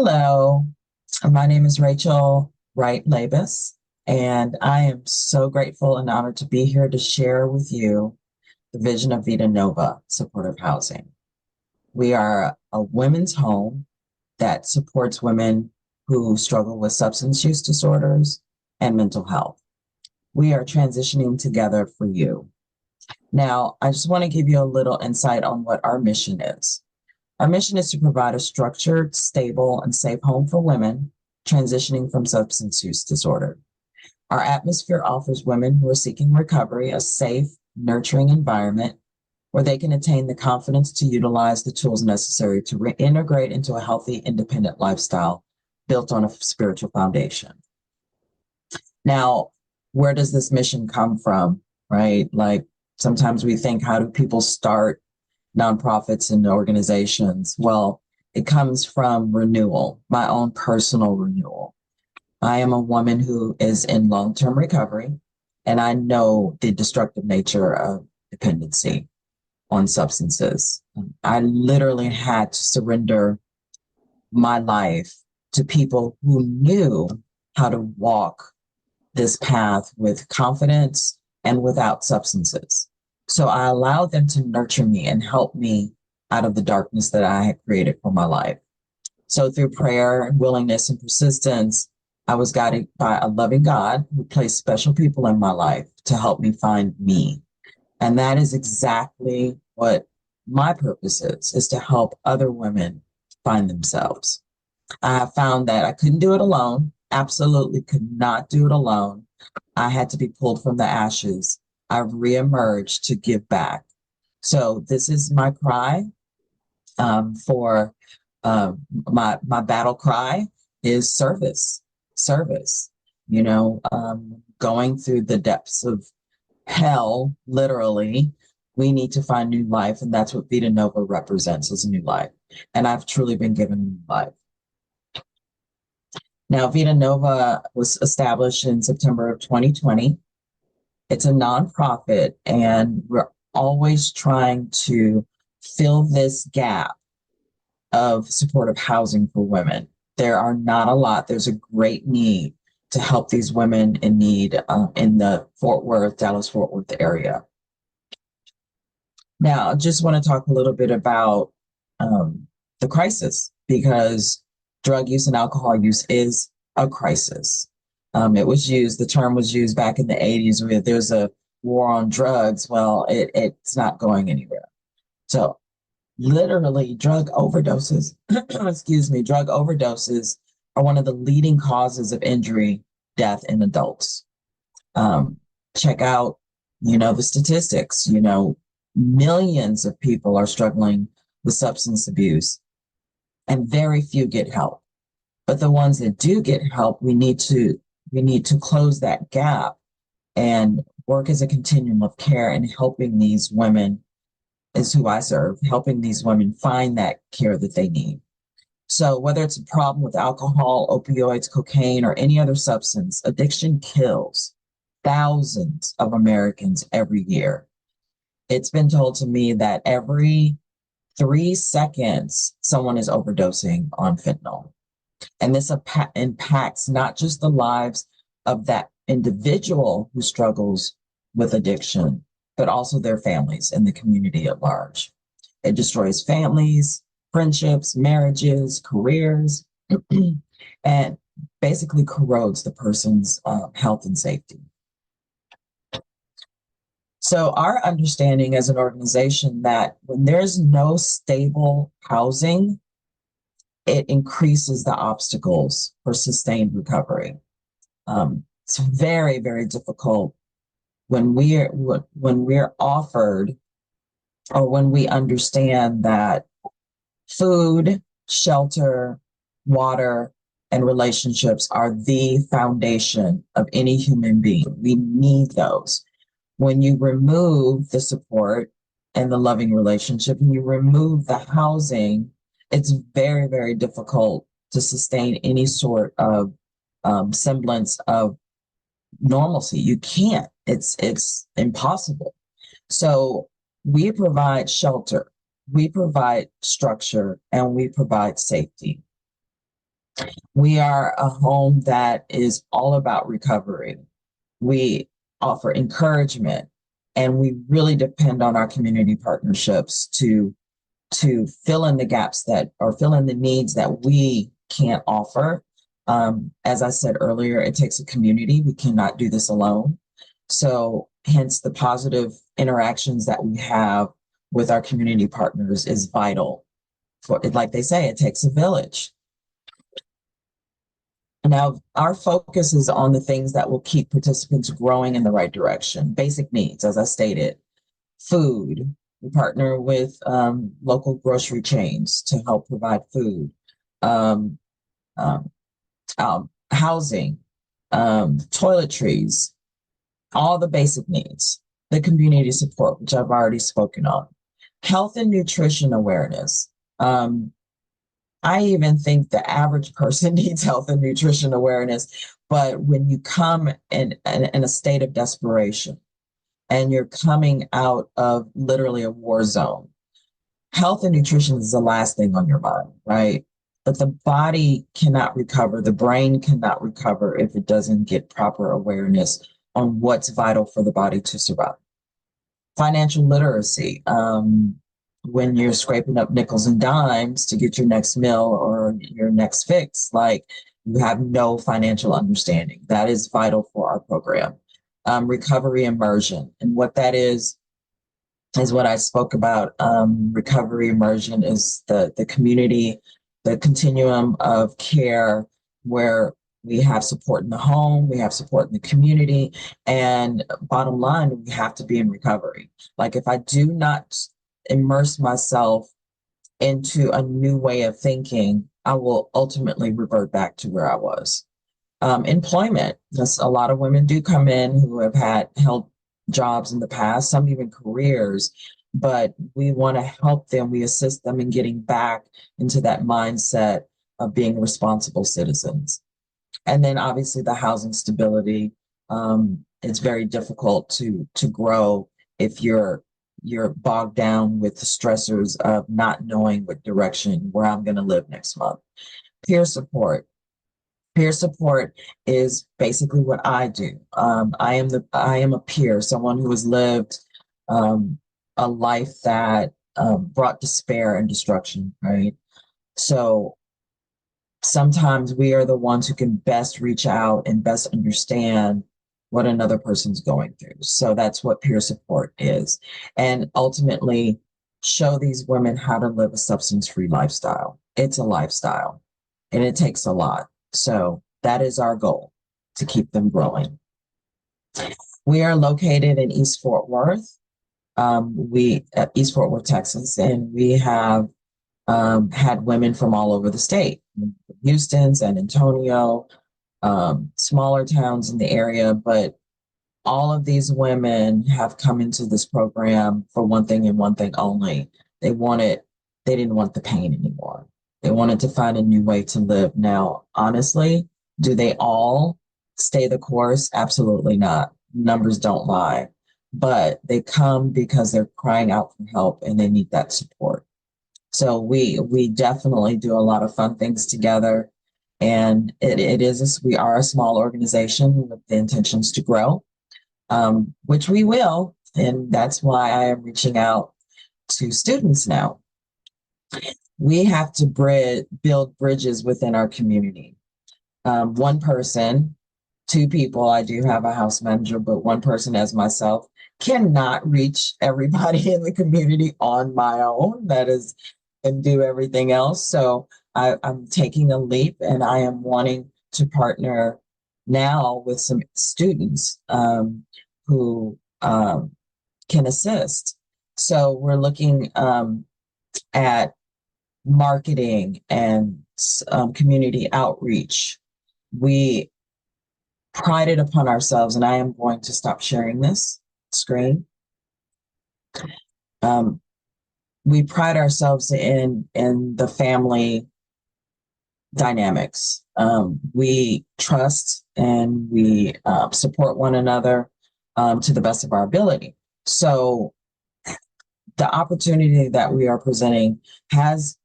Hello, my name is Rachel Wright Labus, and I am so grateful and honored to be here to share with you the vision of Vita Nova Supportive Housing. We are a women's home that supports women who struggle with substance use disorders and mental health. We are transitioning together for you. Now, I just want to give you a little insight on what our mission is. Our mission is to provide a structured, stable, and safe home for women transitioning from substance use disorder. Our atmosphere offers women who are seeking recovery a safe, nurturing environment where they can attain the confidence to utilize the tools necessary to reintegrate into a healthy, independent lifestyle built on a spiritual foundation. Now, where does this mission come from, right? Like sometimes we think, how do people start nonprofits and organizations? Well, it comes from renewal, my own personal renewal. I am a woman who is in long-term recovery, and I know the destructive nature of dependency on substances. I literally had to surrender my life to people who knew how to walk this path with confidence and without substances. So I allowed them to nurture me and help me out of the darkness that I had created for my life. So through prayer, willingness, and persistence, I was guided by a loving God who placed special people in my life to help me find me. And that is exactly what my purpose is to help other women find themselves. I have found that I couldn't do it alone, absolutely could not do it alone. I had to be pulled from the ashes. I've reemerged to give back. So this is my cry for my battle cry is service, service. Going through the depths of hell, literally, we need to find new life, and that's what Vita Nova represents as a new life. And I've truly been given a new life. Now, Vita Nova was established in September of 2020. It's a nonprofit, and we're always trying to fill this gap of supportive housing for women. There are not a lot. There's a great need to help these women in need in the Dallas-Fort Worth area. Now, I just want to talk a little bit about the crisis, because drug use and alcohol use is a crisis. The term was used back in the 80s where there's a war on drugs. Well, it's not going anywhere. So literally drug overdoses, drug overdoses are one of the leading causes of injury, death in adults. Check out, the statistics, millions of people are struggling with substance abuse and very few get help. But the ones that do get help, we need to close that gap and work as a continuum of care, and helping these women is who I serve, helping these women find that care that they need. So whether it's a problem with alcohol, opioids, cocaine, or any other substance, addiction kills thousands of Americans every year. It's been told to me that every 3 seconds, someone is overdosing on fentanyl. And this impacts not just the lives of that individual who struggles with addiction, but also their families and the community at large. It destroys families, friendships, marriages, careers, and basically corrodes the person's health and safety. So our understanding as an organization that when there's no stable housing, it increases the obstacles for sustained recovery. It's very, very difficult when we're offered, or when we understand that food, shelter, water, and relationships are the foundation of any human being. We need those. When you remove the support and the loving relationship, and you remove the housing, it's very, very difficult to sustain any sort of semblance of normalcy. You can't. It's impossible. So we provide shelter, we provide structure, and we provide safety. We are a home that is all about recovery. We offer encouragement, and we really depend on our community partnerships to fill in the gaps that or fill in the needs that we can't offer. As I said earlier, it takes a community. We cannot do this alone. So hence the positive interactions that we have with our community partners is vital. For, like they say, it takes a village. Now, our focus is on the things that will keep participants growing in the right direction. Basic needs, as I stated, food. We partner with local grocery chains to help provide food, um, um, housing, toiletries, all the basic needs, the community support, which I've already spoken on, health and nutrition awareness. I even think the average person needs health and nutrition awareness, but when you come in a state of desperation and you're coming out of literally a war zone, health and nutrition is the last thing on your mind, right? But the body cannot recover, the brain cannot recover if it doesn't get proper awareness on what's vital for the body to survive. Financial literacy. When you're scraping up nickels and dimes to get your next meal or your next fix, like you have no financial understanding. That is vital for our program. Recovery immersion. And what that is what I spoke about. Recovery immersion is the community, the continuum of care where we have support in the home, we have support in the community, and bottom line, we have to be in recovery. Like if I do not immerse myself into a new way of thinking, I will ultimately revert back to where I was. Employment. A lot of women do come in who have held jobs in the past, some even careers, but we want to help them. We assist them in getting back into that mindset of being responsible citizens. And then obviously the housing stability. It's very difficult to grow if you're bogged down with the stressors of not knowing what direction where I'm going to live next month. Peer support. Peer support is basically what I do. I am a peer, someone who has lived a life that brought despair and destruction, right? So sometimes we are the ones who can best reach out and best understand what another person's going through. So that's what peer support is. And ultimately show these women how to live a substance-free lifestyle. It's a lifestyle and it takes a lot. So that is our goal, to keep them growing. We are located in East Fort Worth. East Fort Worth, Texas, and we have had women from all over the state, Houston, San Antonio, smaller towns in the area, but all of these women have come into this program for one thing and one thing only. They didn't want the pain anymore. They wanted to find a new way to live. Now, honestly, do they all stay the course? Absolutely not. Numbers don't lie. But they come because they're crying out for help and they need that support. So we definitely do a lot of fun things together. And we are a small organization with the intentions to grow, which we will. And that's why I am reaching out to students now. We have to build bridges within our community. One person, two people, I do have a house manager, but one person as myself cannot reach everybody in the community on my own. That is, and do everything else. So I'm taking a leap and I am wanting to partner now with some students who can assist. So we're looking at marketing and community outreach. We prided upon ourselves, and I am going to stop sharing this screen. We pride ourselves in the family dynamics. We trust and we support one another to the best of our ability. So the opportunity that we are presenting has,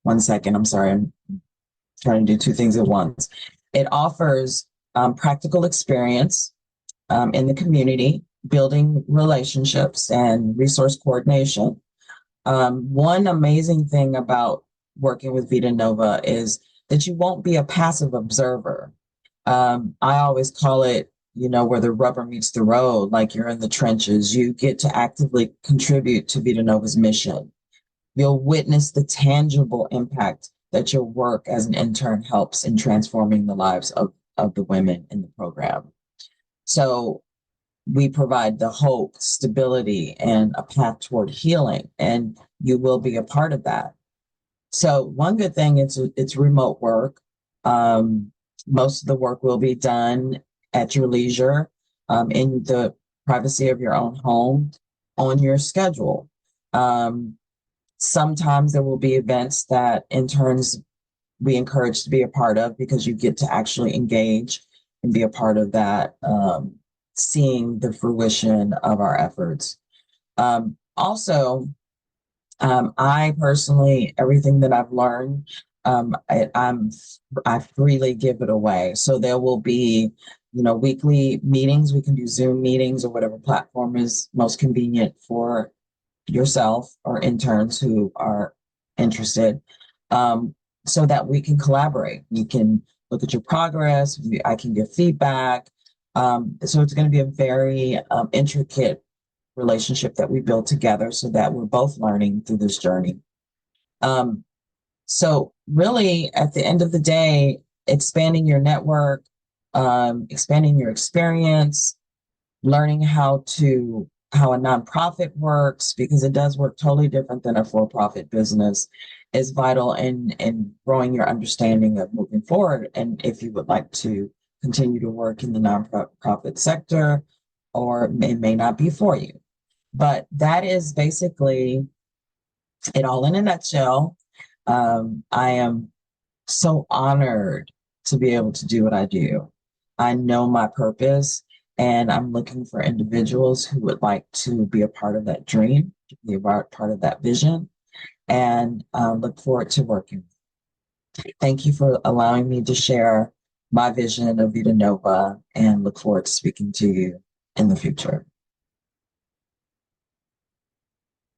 one second. I'm sorry. I'm trying to do two things at once. It offers practical experience in the community, building relationships and resource coordination. One amazing thing about working with Vita Nova is that you won't be a passive observer. I always call it, where the rubber meets the road, like you're in the trenches. You get to actively contribute to Vita Nova's mission. You'll witness the tangible impact that your work as an intern helps in transforming the lives of the women in the program. So we provide the hope, stability, and a path toward healing, and you will be a part of that. So one good thing is it's remote work. Most of the work will be done at your leisure, in the privacy of your own home, on your schedule. Sometimes there will be events that interns we encourage to be a part of because you get to actually engage and be a part of that, seeing the fruition of our efforts. Also, I personally, everything that I've learned, I freely give it away. So there will be, weekly meetings. We can do Zoom meetings or whatever platform is most convenient for yourself or interns who are interested, so that we can collaborate. We can look at your progress. I can give feedback. So it's going to be a very intricate relationship that we build together so that we're both learning through this journey. So really, at the end of the day, expanding your network, expanding your experience, learning how a nonprofit works, because it does work totally different than a for-profit business, is vital in growing your understanding of moving forward. And if you would like to continue to work in the nonprofit sector, or it may not be for you. But that is basically it all in a nutshell. I am so honored to be able to do what I do. I know my purpose, and I'm looking for individuals who would like to be a part of that dream, be a part of that vision, and look forward to working. Thank you for allowing me to share my vision of Vita Nova, and look forward to speaking to you in the future.